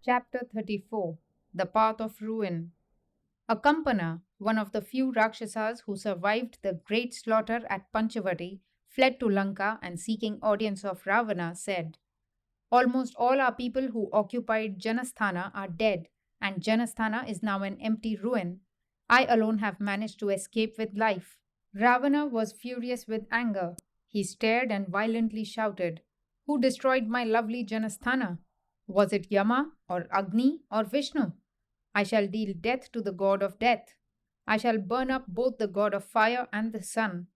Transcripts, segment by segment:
Chapter 34. The Path of Ruin. Akampana, one of the few Rakshasas who survived the great slaughter at Panchavati, fled to Lanka and seeking audience of Ravana said, almost all our people who occupied Janasthana are dead, and Janasthana is now an empty ruin. I alone have managed to escape with life. Ravana was furious with anger. He stared and violently shouted, who destroyed my lovely Janasthana? Was it Yama, or Agni, or Vishnu? I shall deal death to the god of death. I shall burn up both the god of fire and the sun.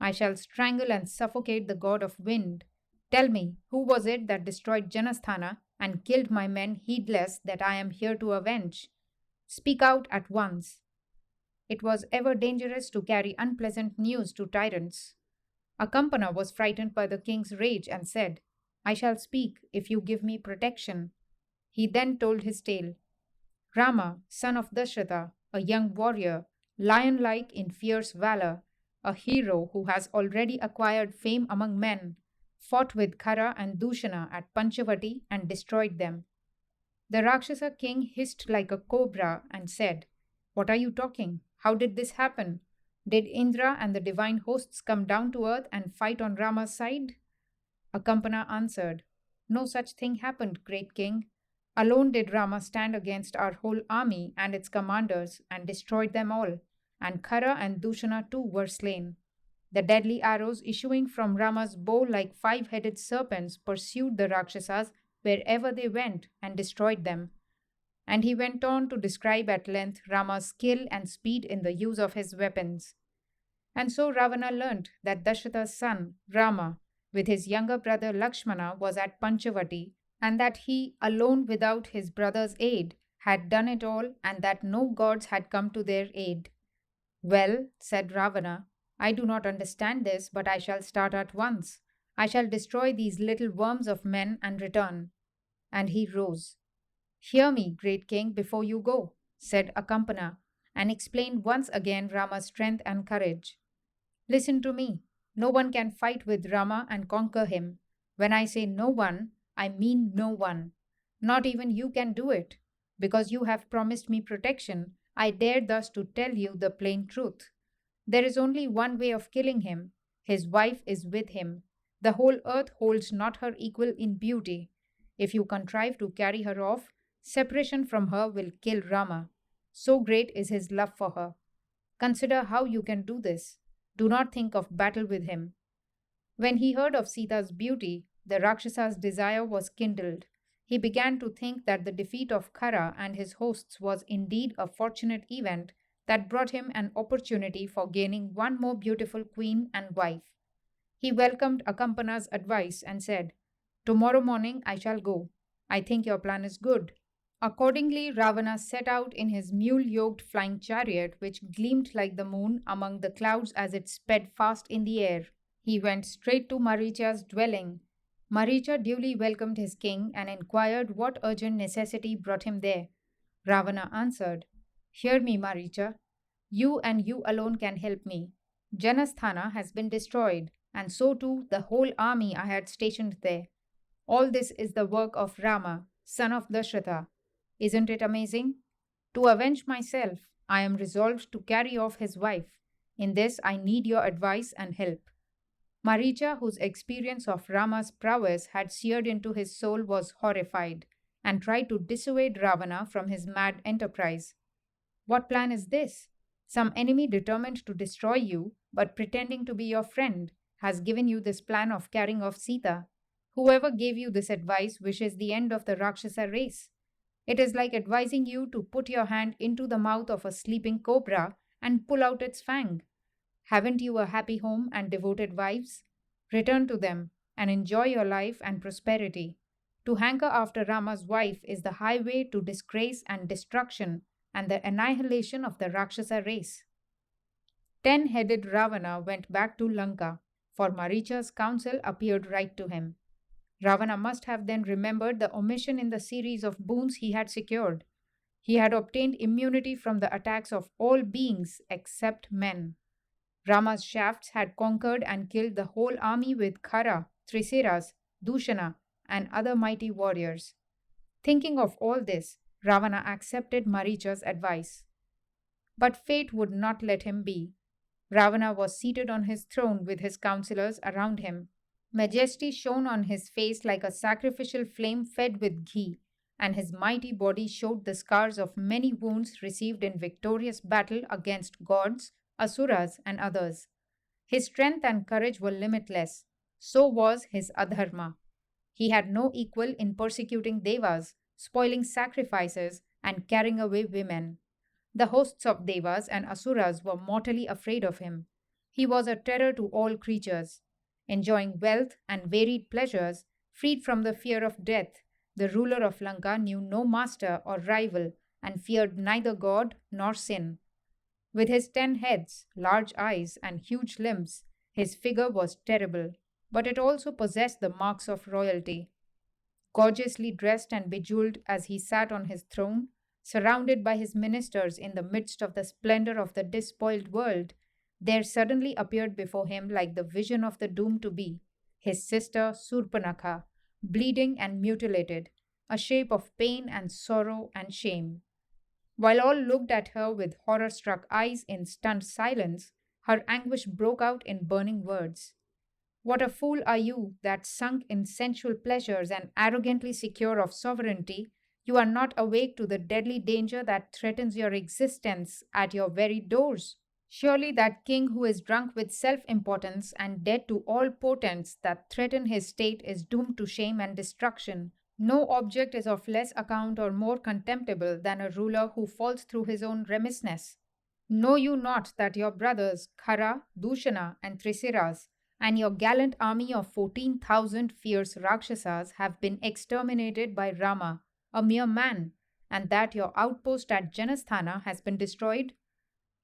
I shall strangle and suffocate the god of wind. Tell me, who was it that destroyed Janasthana and killed my men heedless that I am here to avenge? Speak out at once. It was ever dangerous to carry unpleasant news to tyrants. Akampana was frightened by the king's rage and said, I shall speak if you give me protection. He then told his tale. Rama, son of Dasharatha, a young warrior, lion like in fierce valor, a hero who has already acquired fame among men, fought with Khara and Dushana at Panchavati and destroyed them. The Rakshasa king hissed like a cobra and said, what are you talking? How did this happen? Did Indra and the divine hosts come down to earth and fight on Rama's side? Akampana answered, no such thing happened, great king. Alone did Rama stand against our whole army and its commanders and destroyed them all, and Khara and Dushana too were slain. The deadly arrows issuing from Rama's bow like five-headed serpents pursued the Rakshasas wherever they went and destroyed them. And he went on to describe at length Rama's skill and speed in the use of his weapons. And so Ravana learnt that Dasharatha's son, Rama, with his younger brother Lakshmana, was at Panchavati, and that he, alone without his brother's aid, had done it all, and that no gods had come to their aid. Well, said Ravana, I do not understand this, but I shall start at once. I shall destroy these little worms of men and return. And he rose. Hear me, great king, before you go, said Akampana, and explained once again Rama's strength and courage. Listen to me. No one can fight with Rama and conquer him. When I say no one, I mean no one. Not even you can do it. Because you have promised me protection, I dare thus to tell you the plain truth. There is only one way of killing him. His wife is with him. The whole earth holds not her equal in beauty. If you contrive to carry her off, separation from her will kill Rama. So great is his love for her. Consider how you can do this. Do not think of battle with him. When he heard of Sita's beauty, the Rakshasa's desire was kindled. He began to think that the defeat of Khara and his hosts was indeed a fortunate event that brought him an opportunity for gaining one more beautiful queen and wife. He welcomed Akampana's advice and said, tomorrow morning I shall go. I think your plan is good. Accordingly, Ravana set out in his mule-yoked flying chariot, which gleamed like the moon among the clouds as it sped fast in the air. He went straight to Maricha's dwelling. Maricha duly welcomed his king and inquired what urgent necessity brought him there. Ravana answered, hear me, Maricha. You and you alone can help me. Janasthana has been destroyed, and so too the whole army I had stationed there. All this is the work of Rama, son of Dasharatha. Isn't it amazing? To avenge myself, I am resolved to carry off his wife. In this, I need your advice and help. Maricha, whose experience of Rama's prowess had seared into his soul, was horrified and tried to dissuade Ravana from his mad enterprise. What plan is this? Some enemy determined to destroy you, but pretending to be your friend, has given you this plan of carrying off Sita. Whoever gave you this advice wishes the end of the Rakshasa race. It is like advising you to put your hand into the mouth of a sleeping cobra and pull out its fang. Haven't you a happy home and devoted wives? Return to them and enjoy your life and prosperity. To hanker after Rama's wife is the highway to disgrace and destruction and the annihilation of the Rakshasa race. 10-headed Ravana went back to Lanka, for Maricha's counsel appeared right to him. Ravana must have then remembered the omission in the series of boons he had secured. He had obtained immunity from the attacks of all beings except men. Rama's shafts had conquered and killed the whole army with Khara, Triseras, Dushana, and other mighty warriors. Thinking of all this, Ravana accepted Maricha's advice. But fate would not let him be. Ravana was seated on his throne with his counselors around him. Majesty shone on his face like a sacrificial flame fed with ghee, and his mighty body showed the scars of many wounds received in victorious battle against gods, asuras, and others. His strength and courage were limitless. So was his adharma. He had no equal in persecuting devas, spoiling sacrifices, and carrying away women. The hosts of devas and asuras were mortally afraid of him. He was a terror to all creatures. Enjoying wealth and varied pleasures, freed from the fear of death, the ruler of Lanka knew no master or rival and feared neither God nor sin. With his 10 heads, large eyes, and huge limbs, his figure was terrible, but it also possessed the marks of royalty. Gorgeously dressed and bejeweled as he sat on his throne, surrounded by his ministers in the midst of the splendor of the despoiled world, there suddenly appeared before him, like the vision of the doomed to be, his sister Surpanakha, bleeding and mutilated, a shape of pain and sorrow and shame. While all looked at her with horror struck eyes in stunned silence, her anguish broke out in burning words. What a fool are you that, sunk in sensual pleasures and arrogantly secure of sovereignty, you are not awake to the deadly danger that threatens your existence at your very doors. Surely that king who is drunk with self importance and dead to all portents that threaten his state is doomed to shame and destruction. No object is of less account or more contemptible than a ruler who falls through his own remissness. Know you not that your brothers Khara, Dushana, and Trisiras, and your gallant army of 14,000 fierce Rakshasas have been exterminated by Rama, a mere man, and that your outpost at Janasthana has been destroyed?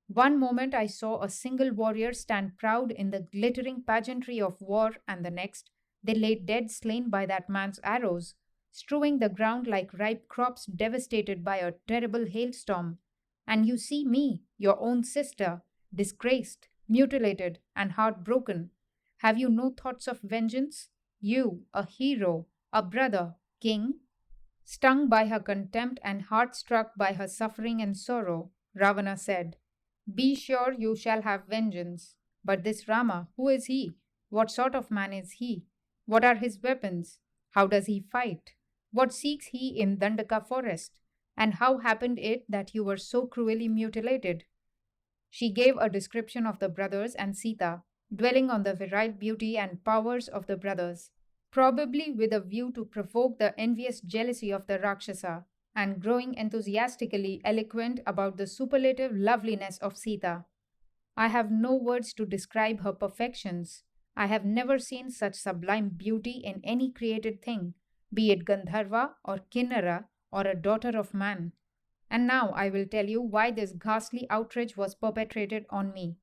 One moment I saw a single warrior stand proud in the glittering pageantry of war, and the next they lay dead slain by that man's arrows, strewing the ground like ripe crops devastated by a terrible hailstorm. And you see me, your own sister, disgraced, mutilated, and heartbroken. Have you no thoughts of vengeance? You, a hero, a brother, king? Stung by her contempt and heart struck by her suffering and sorrow, Ravana said, be sure you shall have vengeance. But this Rama, who is he? What sort of man is he? What are his weapons? How does he fight? What seeks he in Dandaka forest? And how happened it that you were so cruelly mutilated? She gave a description of the brothers and Sita, dwelling on the virile beauty and powers of the brothers, probably with a view to provoke the envious jealousy of the Rakshasa, and growing enthusiastically eloquent about the superlative loveliness of Sita. I have no words to describe her perfections. I have never seen such sublime beauty in any created thing, be it Gandharva or Kinnara or a daughter of man. And now I will tell you why this ghastly outrage was perpetrated on me.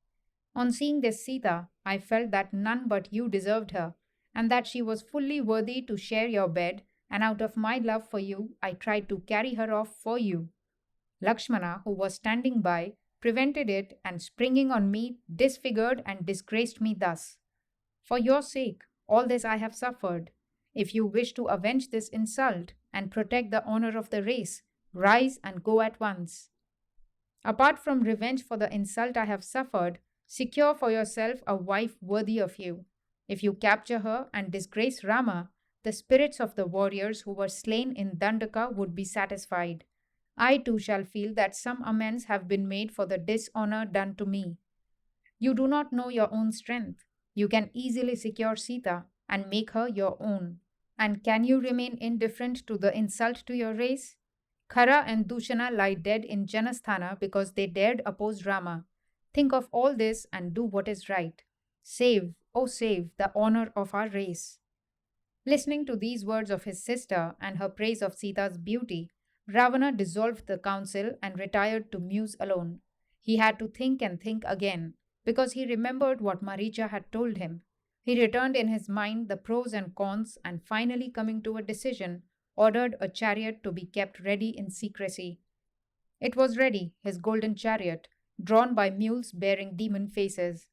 On seeing this Sita, I felt that none but you deserved her, and that she was fully worthy to share your bed, and out of my love for you, I tried to carry her off for you. Lakshmana, who was standing by, prevented it, and springing on me, disfigured and disgraced me thus. For your sake, all this I have suffered. If you wish to avenge this insult and protect the honor of the race, rise and go at once. Apart from revenge for the insult I have suffered, secure for yourself a wife worthy of you. If you capture her and disgrace Rama, the spirits of the warriors who were slain in Dandaka would be satisfied. I too shall feel that some amends have been made for the dishonor done to me. You do not know your own strength. You can easily secure Sita and make her your own. And can you remain indifferent to the insult to your race? Khara and Dushana lie dead in Janasthana because they dared oppose Rama. Think of all this and do what is right. Save, oh save, the honor of our race. Listening to these words of his sister and her praise of Sita's beauty, Ravana dissolved the council and retired to muse alone. He had to think and think again, because he remembered what Maricha had told him. He returned in his mind the pros and cons, and finally coming to a decision, ordered a chariot to be kept ready in secrecy. It was ready, his golden chariot, drawn by mules bearing demon faces.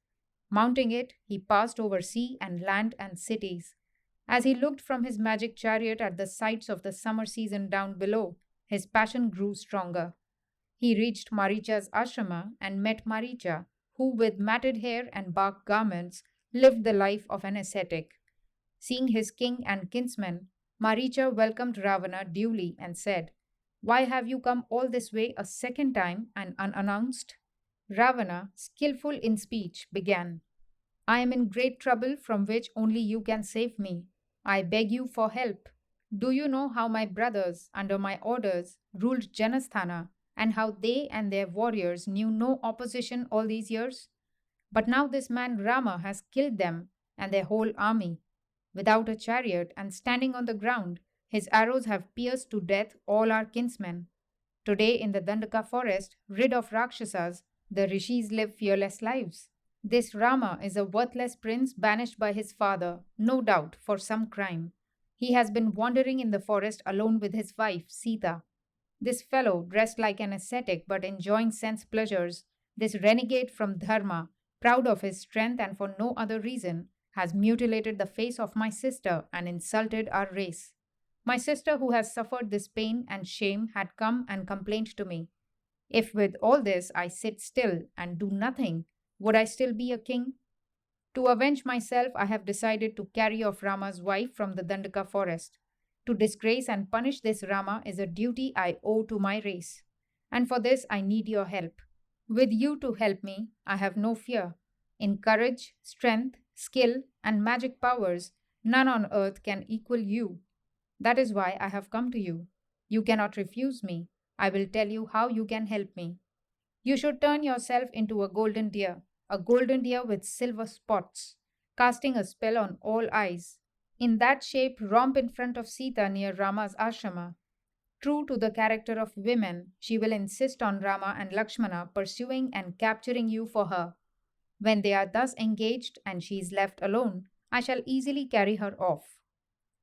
Mounting it, he passed over sea and land and cities. As he looked from his magic chariot at the sights of the summer season down below, his passion grew stronger. He reached Maricha's ashrama and met Maricha, who, with matted hair and bark garments, lived the life of an ascetic. Seeing his king and kinsmen, Maricha welcomed Ravana duly and said, "Why have you come all this way a second time and unannounced?" Ravana, skillful in speech, began, "I am in great trouble from which only you can save me. I beg you for help. Do you know how my brothers, under my orders, ruled Janasthana, and how they and their warriors knew no opposition all these years? But now this man Rama has killed them and their whole army. Without a chariot and standing on the ground, his arrows have pierced to death all our kinsmen. Today, in the Dandaka forest, rid of Rakshasas, the rishis live fearless lives. This Rama is a worthless prince banished by his father, no doubt for some crime. He has been wandering in the forest alone with his wife, Sita. This fellow, dressed like an ascetic but enjoying sense pleasures, this renegade from Dharma, proud of his strength and for no other reason, has mutilated the face of my sister and insulted our race. My sister, who has suffered this pain and shame, had come and complained to me. If with all this I sit still and do nothing, would I still be a king? To avenge myself, I have decided to carry off Rama's wife from the Dandaka forest. To disgrace and punish this Rama is a duty I owe to my race. And for this, I need your help. With you to help me, I have no fear. In courage, strength, skill, and magic powers, none on earth can equal you. That is why I have come to you. You cannot refuse me. I will tell you how you can help me. You should turn yourself into a golden deer with silver spots, casting a spell on all eyes. In that shape, romp in front of Sita near Rama's ashrama. True to the character of women, she will insist on Rama and Lakshmana pursuing and capturing you for her. When they are thus engaged and she is left alone, I shall easily carry her off.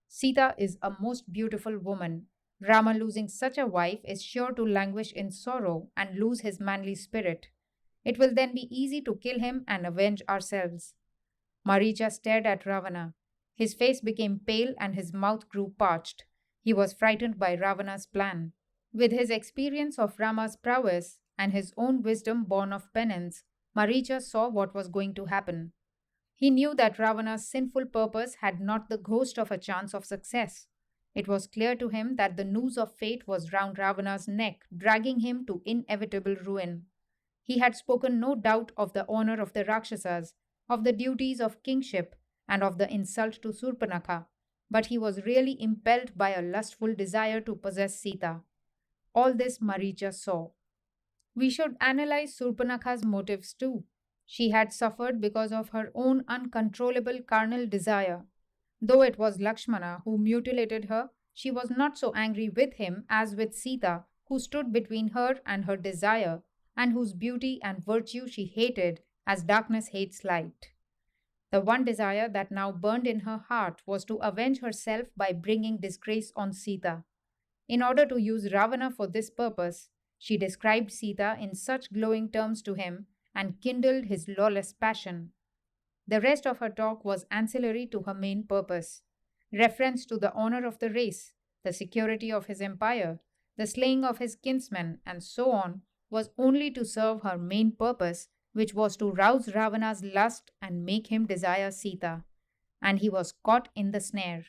Sita is a most beautiful woman. Rama, losing such a wife, is sure to languish in sorrow and lose his manly spirit. It will then be easy to kill him and avenge ourselves. Maricha stared at Ravana. His face became pale and his mouth grew parched. He was frightened by Ravana's plan. With his experience of Rama's prowess and his own wisdom born of penance, Maricha saw what was going to happen. He knew that Ravana's sinful purpose had not the ghost of a chance of success. It was clear to him that the noose of fate was round Ravana's neck, dragging him to inevitable ruin. He had spoken no doubt of the honor of the Rakshasas, of the duties of kingship, and of the insult to Surpanakha, but he was really impelled by a lustful desire to possess Sita. All this Maricha saw. We should analyze Surpanakha's motives too. She had suffered because of her own uncontrollable carnal desire. Though it was Lakshmana who mutilated her, she was not so angry with him as with Sita, who stood between her and her desire, and whose beauty and virtue she hated as darkness hates light. The one desire that now burned in her heart was to avenge herself by bringing disgrace on Sita. In order to use Ravana for this purpose, she described Sita in such glowing terms to him and kindled his lawless passion. The rest of her talk was ancillary to her main purpose. Reference to the honor of the race, the security of his empire, the slaying of his kinsmen, and so on, was only to serve her main purpose, which was to rouse Ravana's lust and make him desire Sita. And he was caught in the snare.